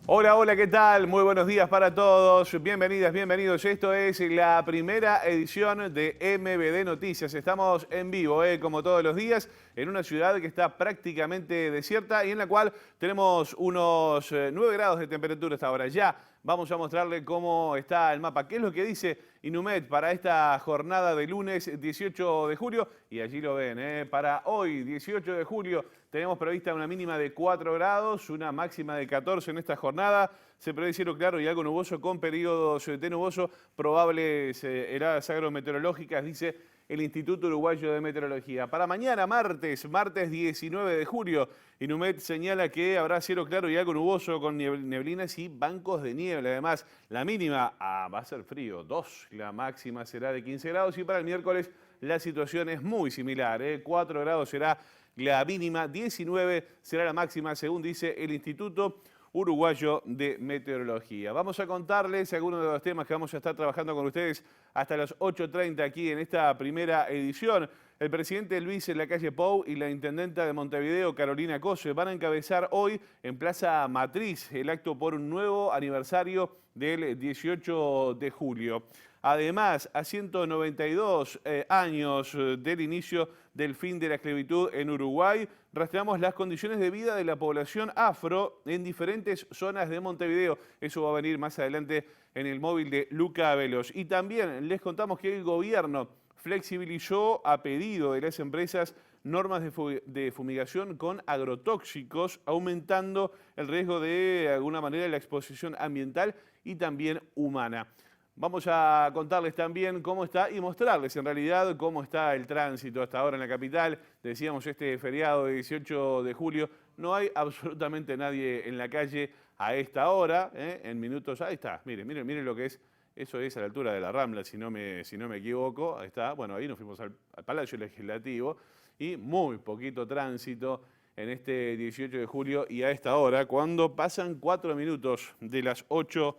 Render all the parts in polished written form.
Hola, hola, ¿qué tal? Muy buenos días para todos. Bienvenidas, bienvenidos. Esto es la primera edición de MBD Noticias. Estamos en vivo, como todos los días, en una ciudad que está prácticamente desierta y en la cual tenemos unos 9 grados de temperatura hasta ahora. Ya vamos a mostrarle cómo está el mapa, qué es lo que dice Inumet para esta jornada de lunes 18 de julio. Y allí lo ven, para hoy, 18 de julio, tenemos prevista una mínima de 4 grados, una máxima de 14 en esta jornada. Se prevé cielo claro y algo nuboso con periodos de nuboso, probables heladas agrometeorológicas, dice el Instituto Uruguayo de Meteorología. Para mañana, martes 19 de julio, Inumet señala que habrá cielo claro y algo nuboso con neblinas y bancos de niebla. Además, la mínima va a ser frío, 2. La máxima será de 15 grados y para el miércoles la situación es muy similar. 4 grados será la mínima, 19 será la máxima, según dice el Instituto Uruguayo de Meteorología. Vamos a contarles algunos de los temas que vamos a estar trabajando con ustedes hasta las 8:30 aquí en esta primera edición. El presidente Luis Lacalle Pou y la intendenta de Montevideo, Carolina Cose, van a encabezar hoy en Plaza Matriz el acto por un nuevo aniversario del 18 de julio. Además, a 192 años del inicio del fin de la esclavitud en Uruguay, rastreamos las condiciones de vida de la población afro en diferentes zonas de Montevideo. Eso va a venir más adelante en el móvil de Luca Velos. Y también les contamos que el gobierno flexibilizó a pedido de las empresas normas de fumigación con agrotóxicos, aumentando el riesgo de alguna manera la exposición ambiental y también humana. Vamos a contarles también cómo está y mostrarles en realidad cómo está el tránsito hasta ahora en la capital. Decíamos este feriado de 18 de julio, no hay absolutamente nadie en la calle a esta hora, en minutos. Ahí está, miren lo que es. Eso es a la altura de la Rambla, si no me equivoco. Ahí está, bueno, ahí nos fuimos al Palacio Legislativo y muy poquito tránsito en este 18 de julio y a esta hora, cuando pasan 4 minutos de las 8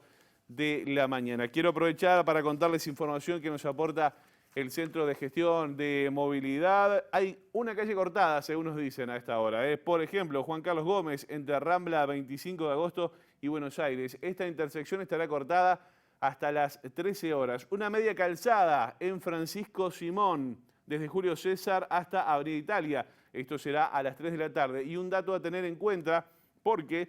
de la mañana. Quiero aprovechar para contarles información que nos aporta el Centro de Gestión de Movilidad. Hay una calle cortada, según nos dicen a esta hora. Por ejemplo, Juan Carlos Gómez, entre Rambla 25 de agosto y Buenos Aires. Esta intersección estará cortada hasta las 13 horas. Una media calzada en Francisco Simón, desde Julio César hasta Avenida Italia. Esto será a las 3 de la tarde. Y un dato a tener en cuenta, porque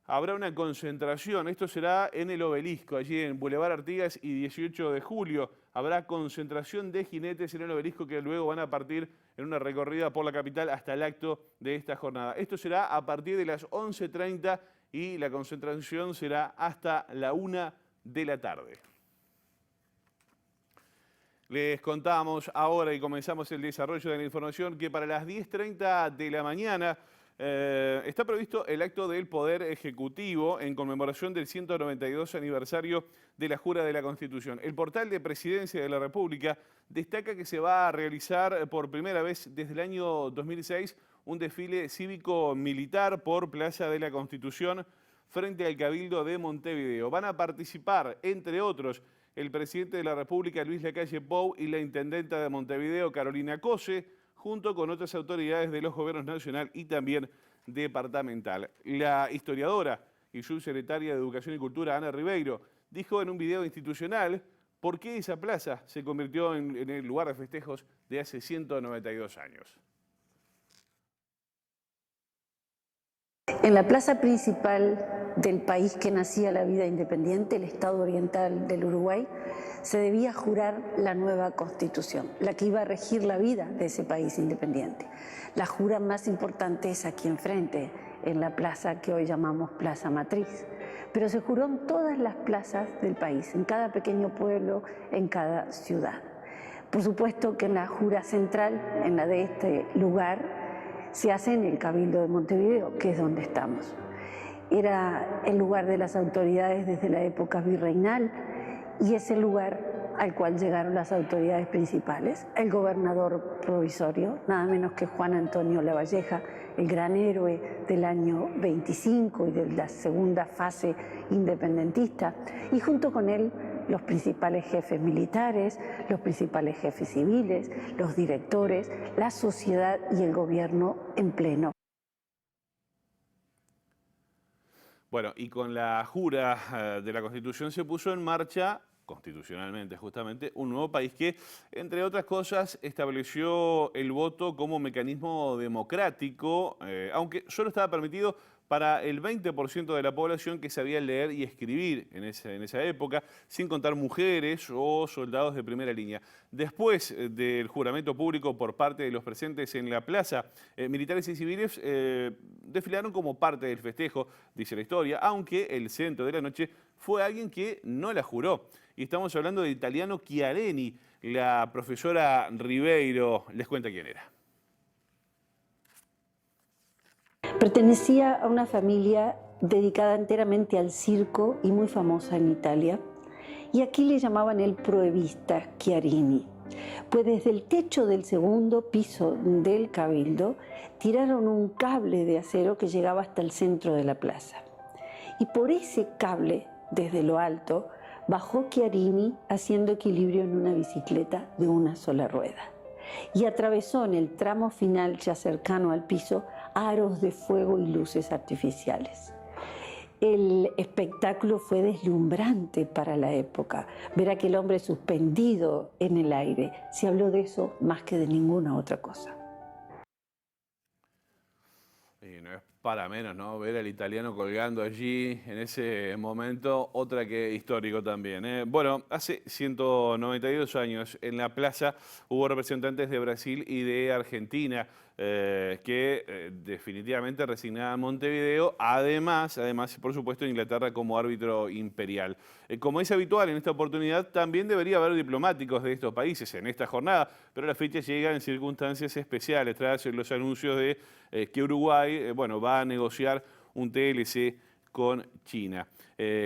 habrá una concentración, esto será en el Obelisco, allí en Boulevard Artigas y 18 de julio. Habrá concentración de jinetes en el Obelisco que luego van a partir en una recorrida por la capital hasta el acto de esta jornada. Esto será a partir de las 11:30 y la concentración será hasta la 1 de la tarde. Les contamos ahora y comenzamos el desarrollo de la información que para las 10:30 de la mañana está previsto el acto del Poder Ejecutivo en conmemoración del 192 aniversario de la Jura de la Constitución. El portal de Presidencia de la República destaca que se va a realizar por primera vez desde el año 2006 un desfile cívico-militar por Plaza de la Constitución frente al Cabildo de Montevideo. Van a participar, entre otros, el presidente de la República, Luis Lacalle Pou, y la intendenta de Montevideo, Carolina Cose, junto con otras autoridades de los gobiernos nacional y también departamental. La historiadora y subsecretaria de Educación y Cultura, Ana Ribeiro, dijo en un video institucional por qué esa plaza se convirtió en el lugar de festejos de hace 192 años. En la plaza principal del país que nacía la vida independiente, el Estado Oriental del Uruguay, se debía jurar la nueva Constitución, la que iba a regir la vida de ese país independiente. La jura más importante es aquí enfrente, en la plaza que hoy llamamos Plaza Matriz. Pero se juró en todas las plazas del país, en cada pequeño pueblo, en cada ciudad. Por supuesto que en la jura central, en la de este lugar, se hace en el Cabildo de Montevideo, que es donde estamos. Era el lugar de las autoridades desde la época virreinal y es el lugar al cual llegaron las autoridades principales. El gobernador provisorio, nada menos que Juan Antonio Lavalleja, el gran héroe del año 25 y de la segunda fase independentista, y junto con él los principales jefes militares, los principales jefes civiles, los directores, la sociedad y el gobierno en pleno. Bueno, y con la jura de la Constitución se puso en marcha, constitucionalmente justamente, un nuevo país que, entre otras cosas, estableció el voto como mecanismo democrático, aunque solo estaba permitido para el 20% de la población que sabía leer y escribir en esa época, sin contar mujeres o soldados de primera línea. Después del juramento público por parte de los presentes en la plaza, militares y civiles desfilaron como parte del festejo, dice la historia, aunque el centro de la noche fue alguien que no la juró. Y estamos hablando de Italiano Chiareni. La profesora Ribeiro les cuenta quién era. Pertenecía a una familia dedicada enteramente al circo y muy famosa en Italia. Y aquí le llamaban el proevista Chiarini. Pues desde el techo del segundo piso del Cabildo tiraron un cable de acero que llegaba hasta el centro de la plaza. Y por ese cable, desde lo alto, bajó Chiarini haciendo equilibrio en una bicicleta de una sola rueda. Y atravesó en el tramo final, ya cercano al piso, aros de fuego y luces artificiales. El espectáculo fue deslumbrante para la época. Ver a aquel hombre suspendido en el aire. Se habló de eso más que de ninguna otra cosa. Y no es para menos, ¿no? Ver al italiano colgando allí en ese momento, otra que histórico también, ¿eh? Bueno, hace 192 años en la plaza hubo representantes de Brasil y de Argentina que definitivamente resignaban Montevideo, además, por supuesto, Inglaterra como árbitro imperial. Como es habitual en esta oportunidad, también debería haber diplomáticos de estos países en esta jornada, pero la fecha llega en circunstancias especiales, tras los anuncios de que Uruguay, bueno, va a negociar un TLC con China.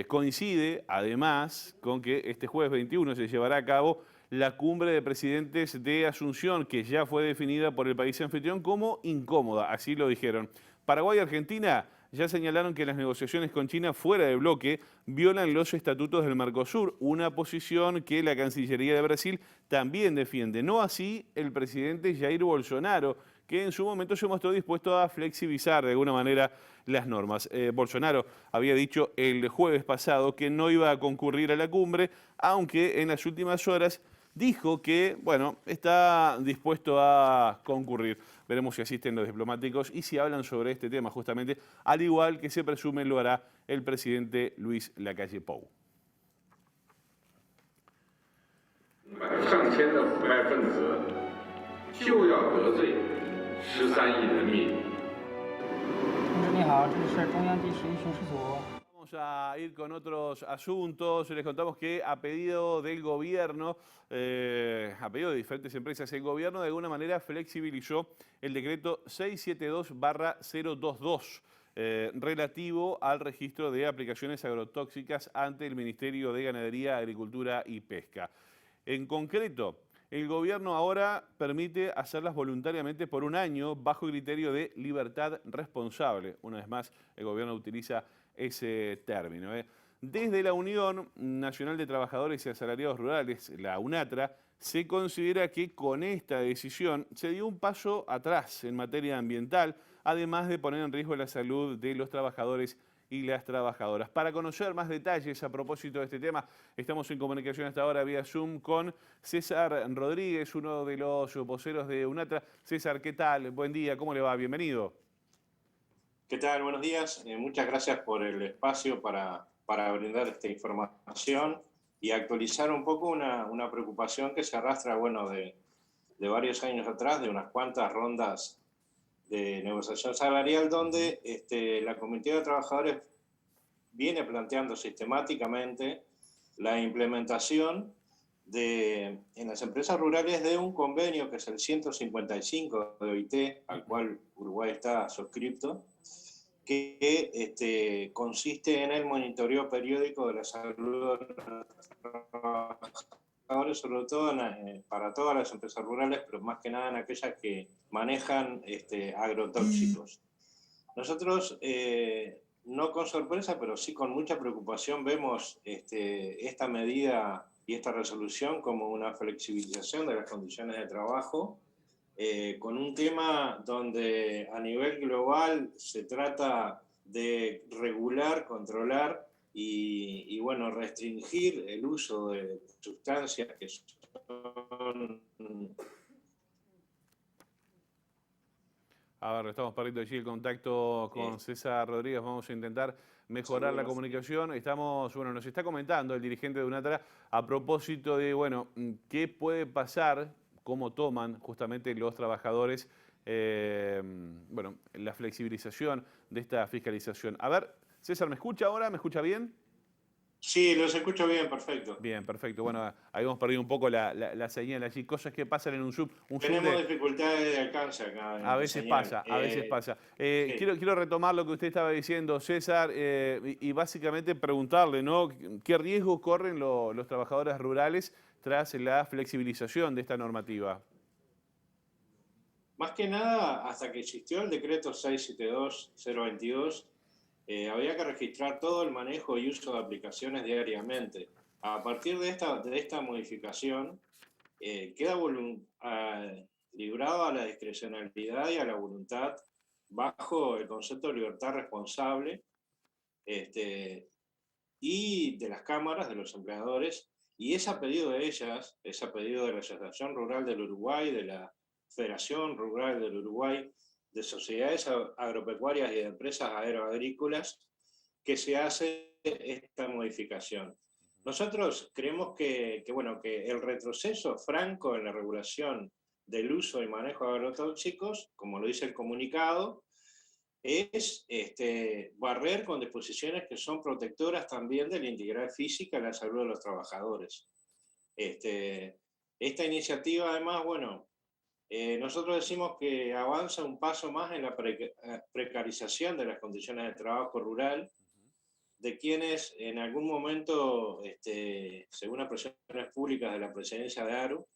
Coincide, además, con que este jueves 21 se llevará a cabo la cumbre de presidentes de Asunción, que ya fue definida por el país anfitrión como incómoda, así lo dijeron. Paraguay y Argentina ya señalaron que las negociaciones con China fuera de bloque violan los estatutos del Mercosur, una posición que la Cancillería de Brasil también defiende. No así el presidente Jair Bolsonaro, que en su momento se mostró dispuesto a flexibilizar de alguna manera las normas. Bolsonaro había dicho el jueves pasado que no iba a concurrir a la cumbre, aunque en las últimas horas dijo que, bueno, está dispuesto a concurrir. Veremos si asisten los diplomáticos y si hablan sobre este tema justamente, al igual que se presume lo hará el presidente Luis Lacalle Pou. 上千的腐败分子就要得罪13亿人民。同志你好，这里是中央地区巡视组。 Vamos a ir con otros asuntos. Les contamos que a pedido del gobierno, a pedido de diferentes empresas, el gobierno de alguna manera flexibilizó el decreto 672/022 relativo al registro de aplicaciones agrotóxicas ante el Ministerio de Ganadería, Agricultura y Pesca. En concreto, el gobierno ahora permite hacerlas voluntariamente por un año bajo el criterio de libertad responsable. Una vez más, el gobierno utiliza ese término. Desde la Unión Nacional de Trabajadores y Asalariados Rurales, la UNATRA, se considera que con esta decisión se dio un paso atrás en materia ambiental, además de poner en riesgo la salud de los trabajadores y las trabajadoras. Para conocer más detalles a propósito de este tema, estamos en comunicación hasta ahora vía Zoom con César Rodríguez, uno de los voceros de UNATRA. César, ¿qué tal? Buen día, ¿cómo le va? Bienvenido. ¿Qué tal? Buenos días. Muchas gracias por el espacio para brindar esta información y actualizar un poco una preocupación que se arrastra, bueno, de varios años atrás, de unas cuantas rondas de negociación salarial, donde la Comitiva de Trabajadores viene planteando sistemáticamente la implementación en las empresas rurales de un convenio que es el 155 de OIT, al cual Uruguay está suscripto, que consiste en el monitoreo periódico de la salud de los trabajadores, sobre todo para todas las empresas rurales, pero más que nada en aquellas que manejan agrotóxicos. Nosotros, no con sorpresa, pero sí con mucha preocupación, vemos esta medida y esta resolución como una flexibilización de las condiciones de trabajo, con un tema donde a nivel global se trata de regular, controlar y bueno, restringir el uso de sustancias que son... A ver, estamos perdiendo allí el contacto con César Rodríguez. Vamos a intentar mejorar la comunicación. Nos está comentando el dirigente de UNATRA a propósito de, qué puede pasar, cómo toman justamente los trabajadores, la flexibilización de esta fiscalización. A ver, César, ¿me escucha ahora? ¿Me escucha bien? Sí, los escucho bien, perfecto. Bien, perfecto. Bueno, ahí hemos perdido un poco la señal allí. Cosas que pasan en un sub. Tenemos dificultades de alcance acá. A veces pasa, a veces pasa. Quiero retomar lo que usted estaba diciendo, César, y básicamente preguntarle, ¿no? ¿Qué riesgos corren los trabajadores rurales tras la flexibilización de esta normativa? Más que nada, hasta que existió el decreto 672-022, había que registrar todo el manejo y uso de aplicaciones diariamente. A partir de esta modificación, queda librado a la discrecionalidad y a la voluntad bajo el concepto de libertad responsable y de las cámaras, de los empleadores, y es a pedido de ellas, es a pedido de la Asociación Rural del Uruguay, de la Federación Rural del Uruguay, de sociedades agropecuarias y de empresas agroagrícolas, que se hace esta modificación. Nosotros creemos que el retroceso franco en la regulación del uso y manejo de agrotóxicos, como lo dice el comunicado, es barrer con disposiciones que son protectoras también de la integridad física y la salud de los trabajadores. Esta iniciativa, además, nosotros decimos que avanza un paso más en la precarización de las condiciones de trabajo rural, de quienes en algún momento, según las presiones públicas de la presidencia de ARU,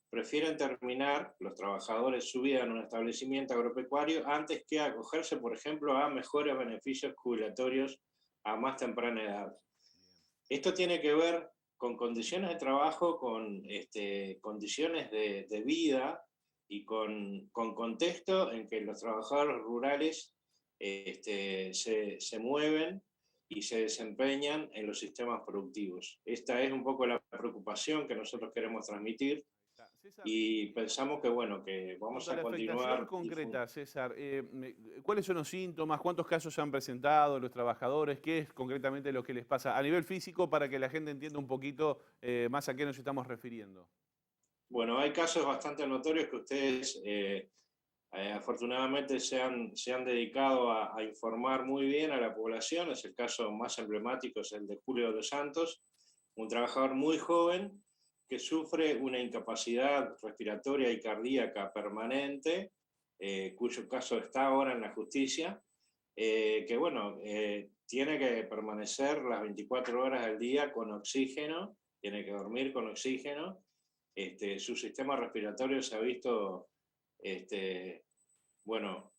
prefieren terminar, los trabajadores, su vida en un establecimiento agropecuario antes que acogerse, por ejemplo, a mejores beneficios jubilatorios a más temprana edad. Esto tiene que ver con condiciones de trabajo, con condiciones de vida y con contexto en que los trabajadores rurales se mueven y se desempeñan en los sistemas productivos. Esta es un poco la preocupación que nosotros queremos transmitir. César, Y pensamos que vamos a continuar. La concreta, César, ¿cuáles son los síntomas? ¿Cuántos casos se han presentado los trabajadores? ¿Qué es concretamente lo que les pasa a nivel físico para que la gente entienda un poquito más a qué nos estamos refiriendo? Bueno, hay casos bastante notorios que ustedes afortunadamente se han dedicado a informar muy bien a la población. Es el caso más emblemático, es el de Julio de los Santos, un trabajador muy joven que sufre una incapacidad respiratoria y cardíaca permanente, cuyo caso está ahora en la justicia, tiene que permanecer las 24 horas del día con oxígeno, tiene que dormir con oxígeno. Su sistema respiratorio se ha visto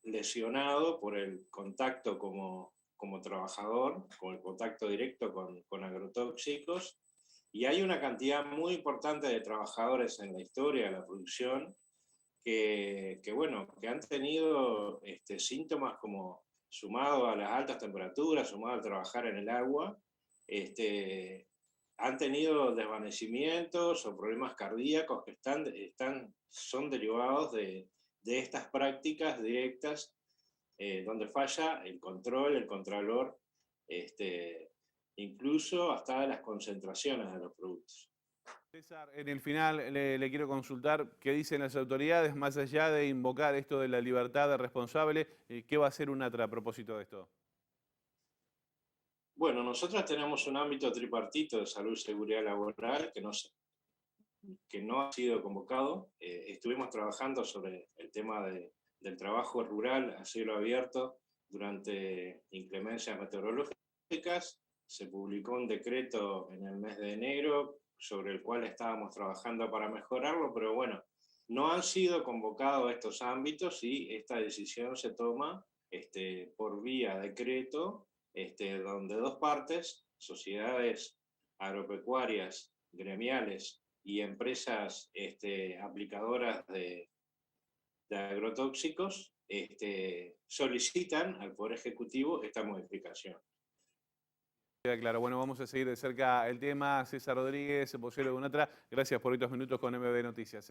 lesionado por el contacto como trabajador, con el contacto directo con agrotóxicos. Y hay una cantidad muy importante de trabajadores en la historia de la producción que han tenido síntomas como, sumado a las altas temperaturas, sumado al trabajar en el agua, han tenido desvanecimientos o problemas cardíacos que son derivados de estas prácticas directas donde falla el control, el contralor, incluso hasta de las concentraciones de los productos. César, en el final le quiero consultar qué dicen las autoridades, más allá de invocar esto de la libertad de responsable, ¿qué va a hacer UNATRA a propósito de esto? Bueno, nosotros tenemos un ámbito tripartito de salud y seguridad laboral que no ha sido convocado. Estuvimos trabajando sobre el tema del trabajo rural a cielo abierto durante inclemencias meteorológicas. Se publicó un decreto en el mes de enero sobre el cual estábamos trabajando para mejorarlo, pero no han sido convocados estos ámbitos y esta decisión se toma por vía decreto, donde dos partes, sociedades agropecuarias, gremiales y empresas aplicadoras de agrotóxicos, solicitan al Poder Ejecutivo esta modificación. Queda claro. Bueno, vamos a seguir de cerca el tema. César Rodríguez, vocero de UNATRA, gracias por estos minutos con MBD Noticias.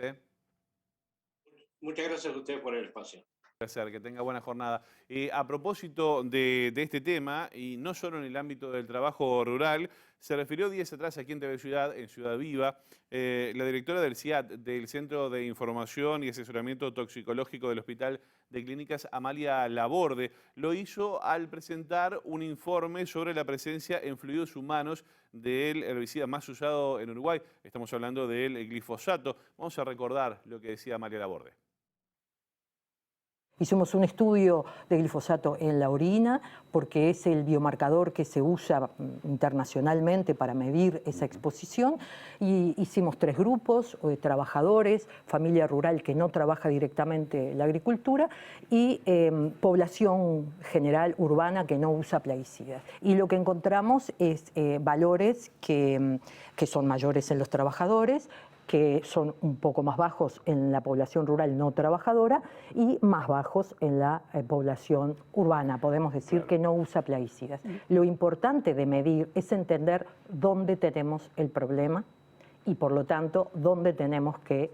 Muchas gracias a ustedes por el espacio. Placer, que tenga buena jornada. A propósito de este tema, y no solo en el ámbito del trabajo rural, se refirió días atrás aquí en TV Ciudad, en Ciudad Viva, la directora del CIAT, del Centro de Información y Asesoramiento Toxicológico del Hospital de Clínicas, Amalia Laborde. Lo hizo al presentar un informe sobre la presencia en fluidos humanos del herbicida más usado en Uruguay. Estamos hablando del glifosato. Vamos a recordar lo que decía Amalia Laborde. Hicimos un estudio de glifosato en la orina porque es el biomarcador que se usa internacionalmente para medir esa exposición, y hicimos 3 grupos: trabajadores, familia rural que no trabaja directamente la agricultura y población general urbana que no usa plaguicidas. Y lo que encontramos es valores que son mayores en los trabajadores, que son un poco más bajos en la población rural no trabajadora y más bajos en la población urbana, podemos decir, que no usa plaguicidas. Lo importante de medir es entender dónde tenemos el problema y, por lo tanto, dónde tenemos que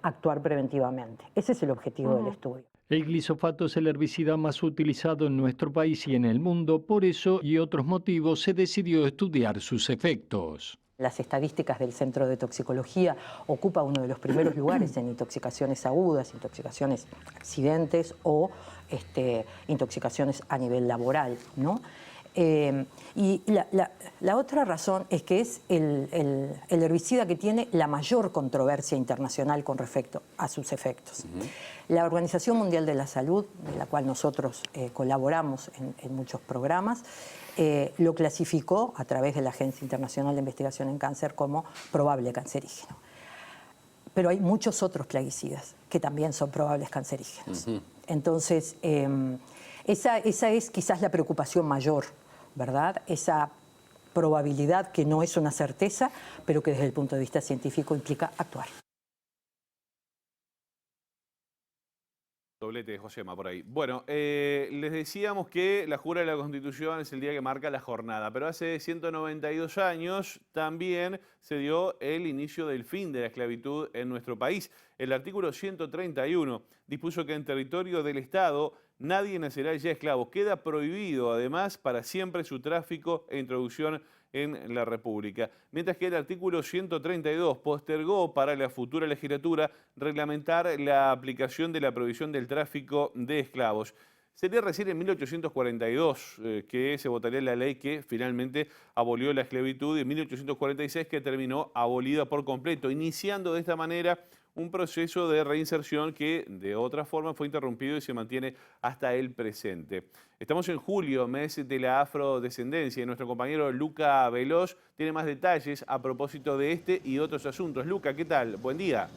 actuar preventivamente. Ese es el objetivo del estudio. El glifosato es el herbicida más utilizado en nuestro país y en el mundo. Por eso y otros motivos se decidió estudiar sus efectos. Las estadísticas del Centro de Toxicología ocupa uno de los primeros lugares en intoxicaciones agudas, intoxicaciones accidentes o intoxicaciones a nivel laboral, ¿no? Y la otra razón es que es el herbicida que tiene la mayor controversia internacional con respecto a sus efectos. La Organización Mundial de la Salud, de la cual nosotros colaboramos en muchos programas, lo clasificó a través de la Agencia Internacional de Investigación en Cáncer como probable cancerígeno. Pero hay muchos otros plaguicidas que también son probables cancerígenos. Entonces, esa es quizás la preocupación mayor, ¿verdad? Esa probabilidad que no es una certeza, pero que desde el punto de vista científico implica actuar. Doblete de Josema por ahí. Bueno, les decíamos que la jura de la Constitución es el día que marca la jornada, pero hace 192 años también se dio el inicio del fin de la esclavitud en nuestro país. El artículo 131 dispuso que en territorio del Estado nadie nacerá ya esclavo. Queda prohibido, además, para siempre su tráfico e introducción en la República. Mientras que el artículo 132 postergó para la futura legislatura reglamentar la aplicación de la prohibición del tráfico de esclavos. Sería recién en 1842 que se votaría la ley que finalmente abolió la esclavitud, y en 1846 que terminó abolida por completo, iniciando de esta manera un proceso de reinserción que de otra forma fue interrumpido y se mantiene hasta el presente. Estamos en julio, mes de la afrodescendencia, y nuestro compañero Luca Veloz tiene más detalles a propósito de este y otros asuntos. Luca, ¿qué tal? Buen día.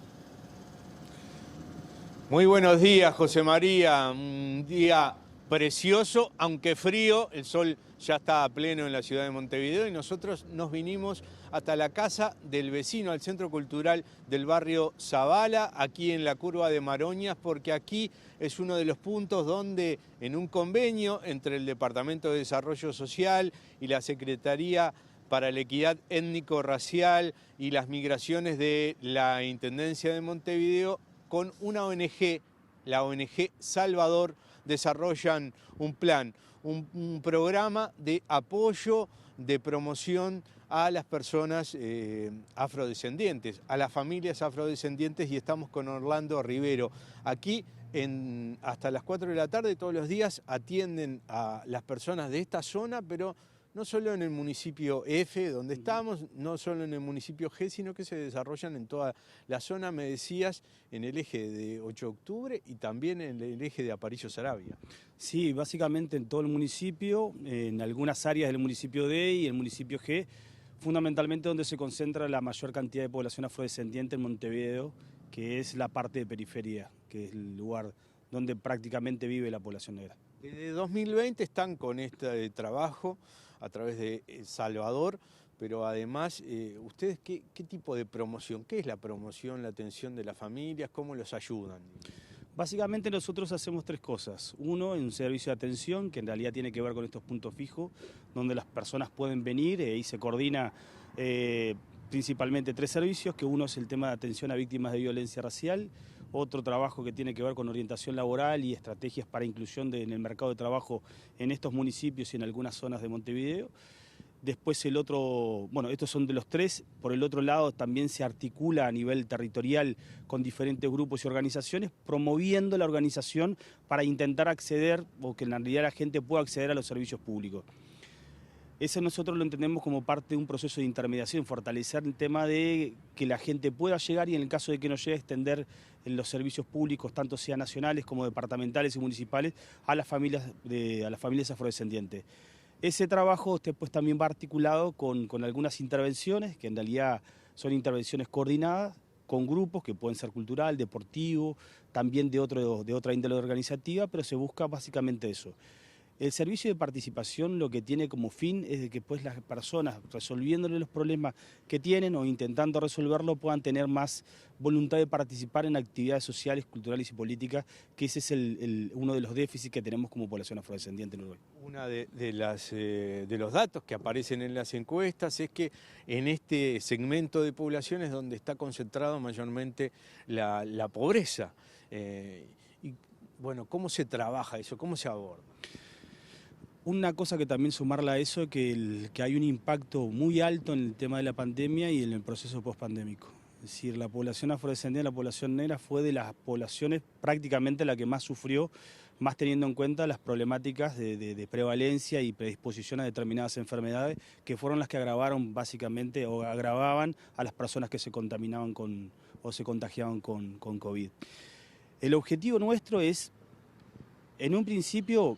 Muy buenos días, José María. Un día precioso, aunque frío. El sol ya está a pleno en la ciudad de Montevideo y nosotros nos vinimos hasta la casa del vecino, al Centro Cultural del barrio Zabala, aquí en la curva de Maroñas, porque aquí es uno de los puntos donde, en un convenio entre el Departamento de Desarrollo Social y la Secretaría para la Equidad Étnico-Racial y las Migraciones de la Intendencia de Montevideo, con una ONG, la ONG Salvador, desarrollan un plan, un programa de apoyo, de promoción a las personas afrodescendientes, a las familias afrodescendientes, y estamos con Orlando Rivero. Aquí hasta las 4 de la tarde todos los días atienden a las personas de esta zona, pero no solo en el municipio F, donde estamos, no solo en el municipio G, sino que se desarrollan en toda la zona, me decías, en el eje de 8 de octubre y también en el eje de Aparicio Saravia. Sí, básicamente en todo el municipio, en algunas áreas del municipio D y el municipio G, fundamentalmente donde se concentra la mayor cantidad de población afrodescendiente en Montevideo, que es la parte de periferia, que es el lugar donde prácticamente vive la población negra. Desde 2020 están con este trabajo a través de El Salvador, pero además, ¿ustedes qué tipo de promoción? ¿Qué es la promoción, la atención de las familias? ¿Cómo los ayudan? Básicamente nosotros hacemos 3 cosas. Uno, un servicio de atención, que en realidad tiene que ver con estos puntos fijos, donde las personas pueden venir y se coordina principalmente 3 servicios, que uno es el tema de atención a víctimas de violencia racial, otro trabajo que tiene que ver con orientación laboral y estrategias para inclusión en el mercado de trabajo en estos municipios y en algunas zonas de Montevideo. Después el otro, bueno, estos son de los 3, por el otro lado también se articula a nivel territorial con diferentes grupos y organizaciones, promoviendo la organización para intentar acceder, o que en realidad la gente pueda acceder a los servicios públicos. Eso nosotros lo entendemos como parte de un proceso de intermediación, fortalecer el tema de que la gente pueda llegar y en el caso de que no llegue a extender en los servicios públicos, tanto sean nacionales como departamentales y municipales, a las familias afrodescendientes. Ese trabajo después también va articulado con algunas intervenciones, que en realidad son intervenciones coordinadas, con grupos que pueden ser cultural, deportivo, también de otra índole organizativa, pero se busca básicamente eso. El servicio de participación lo que tiene como fin es de que pues, las personas, resolviéndole los problemas que tienen o intentando resolverlo, puedan tener más voluntad de participar en actividades sociales, culturales y políticas, que ese es uno de los déficits que tenemos como población afrodescendiente en Uruguay. Uno de los datos que aparecen en las encuestas es que en este segmento de población es donde está concentrado mayormente la pobreza. Y bueno, ¿cómo se trabaja eso? ¿Cómo se aborda? Una cosa que también sumarla a eso es que hay un impacto muy alto en el tema de la pandemia y en el proceso postpandémico. Es decir, la población afrodescendiente, la población negra fue de las poblaciones prácticamente la que más sufrió, más teniendo en cuenta las problemáticas de prevalencia y predisposición a determinadas enfermedades que fueron las que agravaron básicamente o agravaban a las personas que se contaminaban o se contagiaban con COVID. El objetivo nuestro es, en un principio,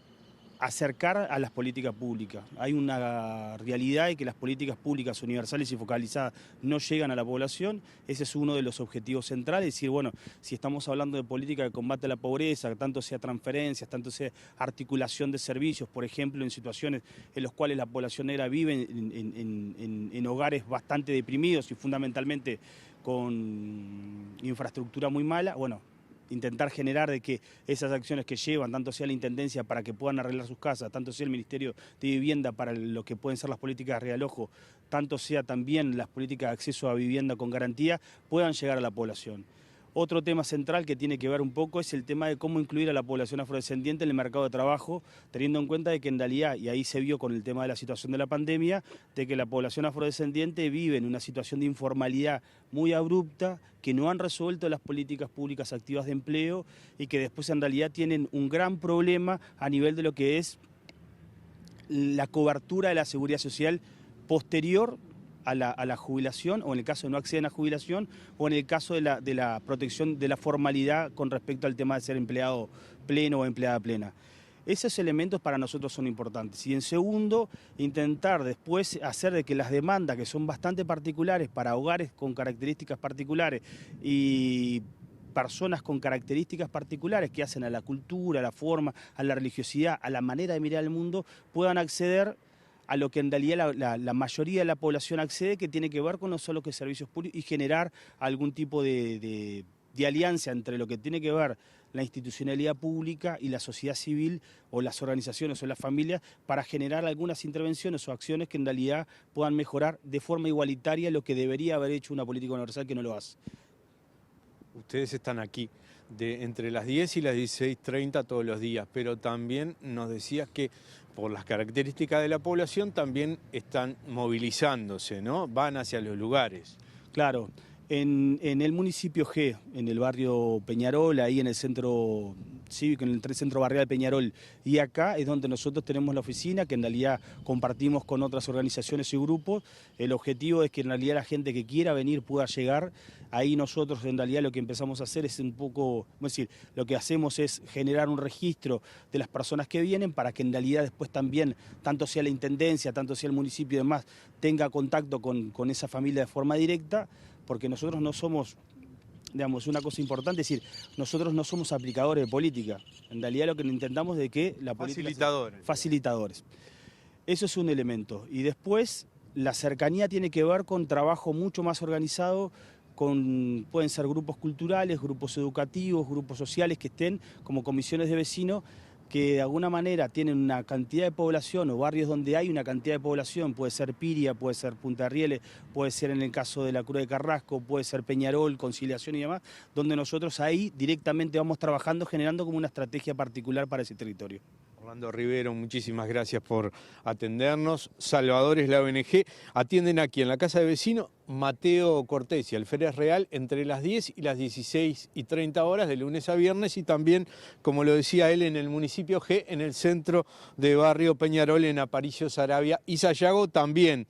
acercar a las políticas públicas. Hay una realidad de que las políticas públicas universales y focalizadas no llegan a la población. Ese es uno de los objetivos centrales. Es decir, bueno, si estamos hablando de política de combate a la pobreza, tanto sea transferencias, tanto sea articulación de servicios, por ejemplo, en situaciones en las cuales la población negra vive en hogares bastante deprimidos y fundamentalmente con infraestructura muy mala, bueno, intentar generar de que esas acciones que llevan, tanto sea la Intendencia para que puedan arreglar sus casas, tanto sea el Ministerio de Vivienda para lo que pueden ser las políticas de realojo, tanto sea también las políticas de acceso a vivienda con garantía, puedan llegar a la población. Otro tema central que tiene que ver un poco es el tema de cómo incluir a la población afrodescendiente en el mercado de trabajo, teniendo en cuenta de que en realidad, y ahí se vio con el tema de la situación de la pandemia, de que la población afrodescendiente vive en una situación de informalidad muy abrupta, que no han resuelto las políticas públicas activas de empleo y que después en realidad tienen un gran problema a nivel de lo que es la cobertura de la seguridad social posterior a la jubilación, o en el caso de no acceden a jubilación, o en el caso de la protección de la formalidad con respecto al tema de ser empleado pleno o empleada plena. Esos elementos para nosotros son importantes. Y en segundo, intentar después hacer de que las demandas, que son bastante particulares para hogares con características particulares y personas con características particulares que hacen a la cultura, a la forma, a la religiosidad, a la manera de mirar el mundo, puedan acceder a lo que en realidad la mayoría de la población accede, que tiene que ver con no solo que servicios públicos y generar algún tipo de alianza entre lo que tiene que ver la institucionalidad pública y la sociedad civil o las organizaciones o las familias para generar algunas intervenciones o acciones que en realidad puedan mejorar de forma igualitaria lo que debería haber hecho una política universal que no lo hace. Ustedes están aquí entre las 10 y las 16:30 todos los días, pero también nos decías que por las características de la población también están movilizándose, ¿no? Van hacia los lugares. Claro, en el municipio G, en el barrio Peñarol, ahí en el centro cívico, en el centro barrial Peñarol, y acá es donde nosotros tenemos la oficina, que en realidad compartimos con otras organizaciones y grupos. El objetivo es que en realidad la gente que quiera venir pueda llegar. Ahí nosotros en realidad lo que empezamos a hacer es un poco, es decir, lo que hacemos es generar un registro de las personas que vienen para que en realidad después también, tanto sea la Intendencia, tanto sea el municipio y demás, tenga contacto con esa familia de forma directa, porque nosotros no somos, digamos, una cosa importante, es decir, nosotros no somos aplicadores de política. En realidad lo que intentamos es que la política... Facilitadores. Facilitadores. Eso es un elemento. Y después la cercanía tiene que ver con trabajo mucho más organizado pueden ser grupos culturales, grupos educativos, grupos sociales que estén como comisiones de vecinos, que de alguna manera tienen una cantidad de población o barrios donde hay una cantidad de población, puede ser Piria, puede ser Punta Rieles, puede ser en el caso de la Cruz de Carrasco, puede ser Peñarol, Conciliación y demás, donde nosotros ahí directamente vamos trabajando, generando como una estrategia particular para ese territorio. Orlando Rivero, muchísimas gracias por atendernos. Salvador es la ONG. Atienden aquí en la Casa de Vecino Mateo Cortés y Alférez Real entre las 10 y las 16:30 horas de lunes a viernes y también, como lo decía él, en el municipio G, en el centro de Barrio Peñarol, en Aparicio, Saravia y Sayago también.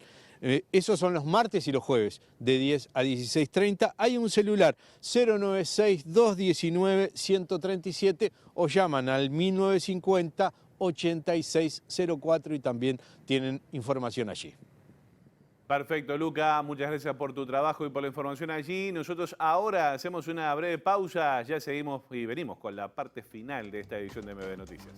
Esos son los martes y los jueves, de 10 a 16:30. Hay un celular 096-219-137 o llaman al 1950-8604 y también tienen información allí. Perfecto, Luca, muchas gracias por tu trabajo y por la información allí. Nosotros ahora hacemos una breve pausa, ya seguimos y venimos con la parte final de esta edición de MB Noticias.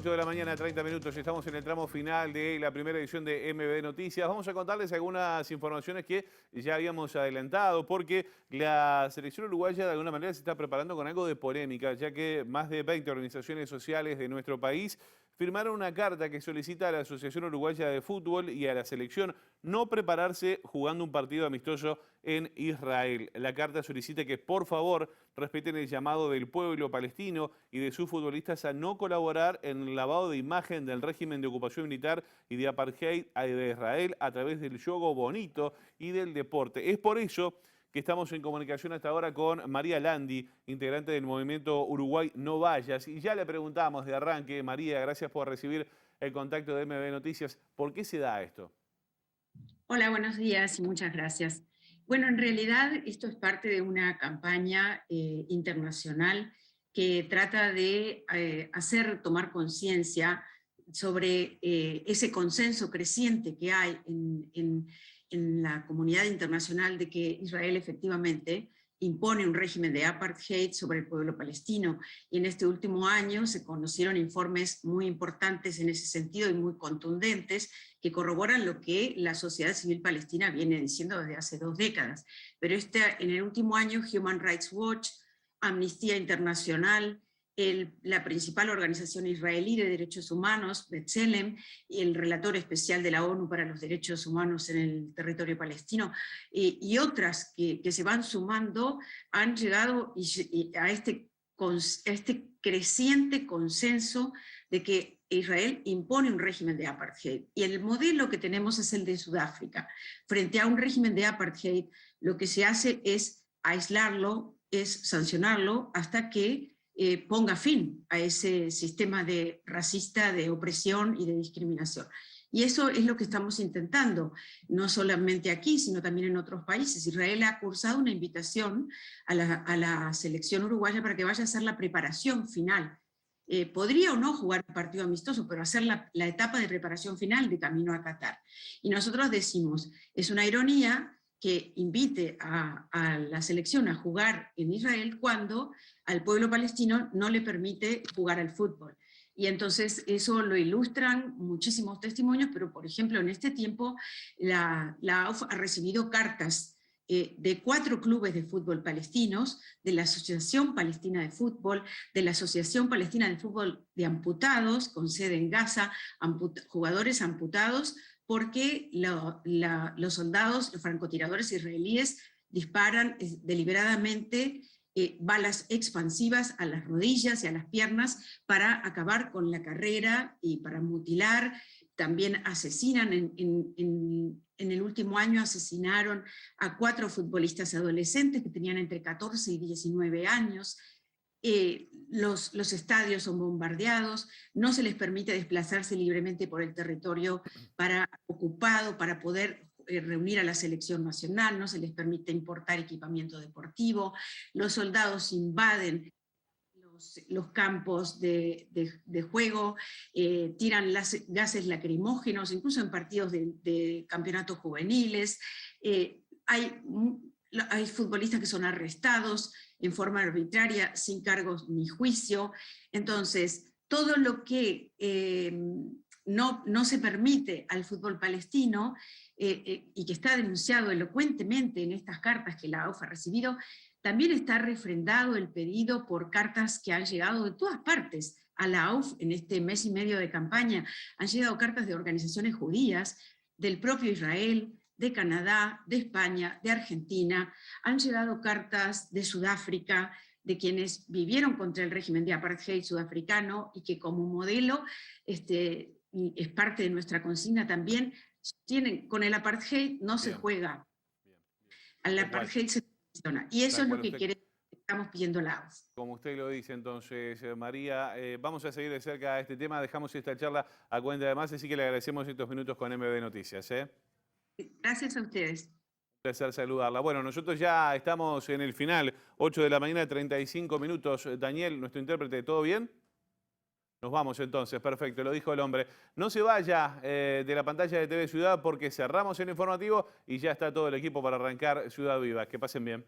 De la mañana, 30 minutos, estamos en el tramo final de la primera edición de MB Noticias. Vamos a contarles algunas informaciones que ya habíamos adelantado, porque la selección uruguaya de alguna manera se está preparando con algo de polémica, ya que más de 20 organizaciones sociales de nuestro país firmaron una carta que solicita a la Asociación Uruguaya de Fútbol y a la selección no prepararse jugando un partido amistoso en Israel. La carta solicita que por favor respeten el llamado del pueblo palestino y de sus futbolistas a no colaborar en el lavado de imagen del régimen de ocupación militar y de apartheid de Israel a través del juego bonito y del deporte. Es por eso que estamos en comunicación hasta ahora con María Landi, integrante del movimiento Uruguay No Vayas. Y ya le preguntamos de arranque, María, gracias por recibir el contacto de MB Noticias, ¿por qué se da esto? Hola, buenos días y muchas gracias. Bueno, en realidad esto es parte de una campaña internacional que trata de tomar conciencia sobre ese consenso creciente que hay en la comunidad internacional de que Israel efectivamente impone un régimen de apartheid sobre el pueblo palestino. Y en este último año se conocieron informes muy importantes en ese sentido y muy contundentes que corroboran lo que la sociedad civil palestina viene diciendo desde hace 2 décadas. Pero en el último año Human Rights Watch, Amnistía Internacional, la principal organización israelí de derechos humanos, B'Tselem, y el relator especial de la ONU para los derechos humanos en el territorio palestino, y otras que se van sumando, han llegado a este creciente consenso de que Israel impone un régimen de apartheid. Y el modelo que tenemos es el de Sudáfrica. Frente a un régimen de apartheid, lo que se hace es aislarlo, es sancionarlo hasta que ponga fin a ese sistema racista de opresión y de discriminación. Y eso es lo que estamos intentando, no solamente aquí, sino también en otros países. Israel ha cursado una invitación a la selección uruguaya para que vaya a hacer la preparación final. Podría o no jugar un partido amistoso, pero hacer la etapa de preparación final de camino a Qatar. Y nosotros decimos, es una ironía que invite a la selección a jugar en Israel cuando al pueblo palestino no le permite jugar al fútbol. Y entonces eso lo ilustran muchísimos testimonios, pero por ejemplo en este tiempo la AUF ha recibido cartas de 4 clubes de fútbol palestinos, de la Asociación Palestina de Fútbol, de la Asociación Palestina de Fútbol de Amputados, con sede en Gaza, jugadores amputados, porque los soldados, los francotiradores israelíes disparan deliberadamente balas expansivas a las rodillas y a las piernas para acabar con la carrera y para mutilar. También asesinan, en el último año asesinaron a 4 futbolistas adolescentes que tenían entre 14 y 19 años. Los estadios son bombardeados, no se les permite desplazarse libremente por el territorio ocupado para poder reunir a la selección nacional, no se les permite importar equipamiento deportivo, los soldados invaden los campos de juego, tiran gases lacrimógenos, incluso en partidos de campeonatos juveniles. Hay futbolistas que son arrestados en forma arbitraria, sin cargos ni juicio. Entonces, todo lo que no se permite al fútbol palestino, y que está denunciado elocuentemente en estas cartas que la AUF ha recibido, también está refrendado el pedido por cartas que han llegado de todas partes a la AUF en este mes y medio de campaña. Han llegado cartas de organizaciones judías, del propio Israel, de Canadá, de España, de Argentina. Han llegado cartas de Sudáfrica, de quienes vivieron contra el régimen de apartheid sudafricano y que como modelo, y es parte de nuestra consigna también, con el apartheid no se juega. Al apartheid se funciona. Y eso es lo que estamos pidiendo la AUF. Como usted lo dice, entonces, María, vamos a seguir de cerca este tema. Dejamos esta charla a cuenta de más, así que le agradecemos estos minutos con MB Noticias. Gracias a ustedes. Un placer saludarla. Bueno, nosotros ya estamos en el final, 8 de la mañana, 35 minutos. Daniel, nuestro intérprete, ¿todo bien? Nos vamos entonces, perfecto, lo dijo el hombre. No se vaya de la pantalla de TV Ciudad porque cerramos el informativo y ya está todo el equipo para arrancar Ciudad Viva. Que pasen bien.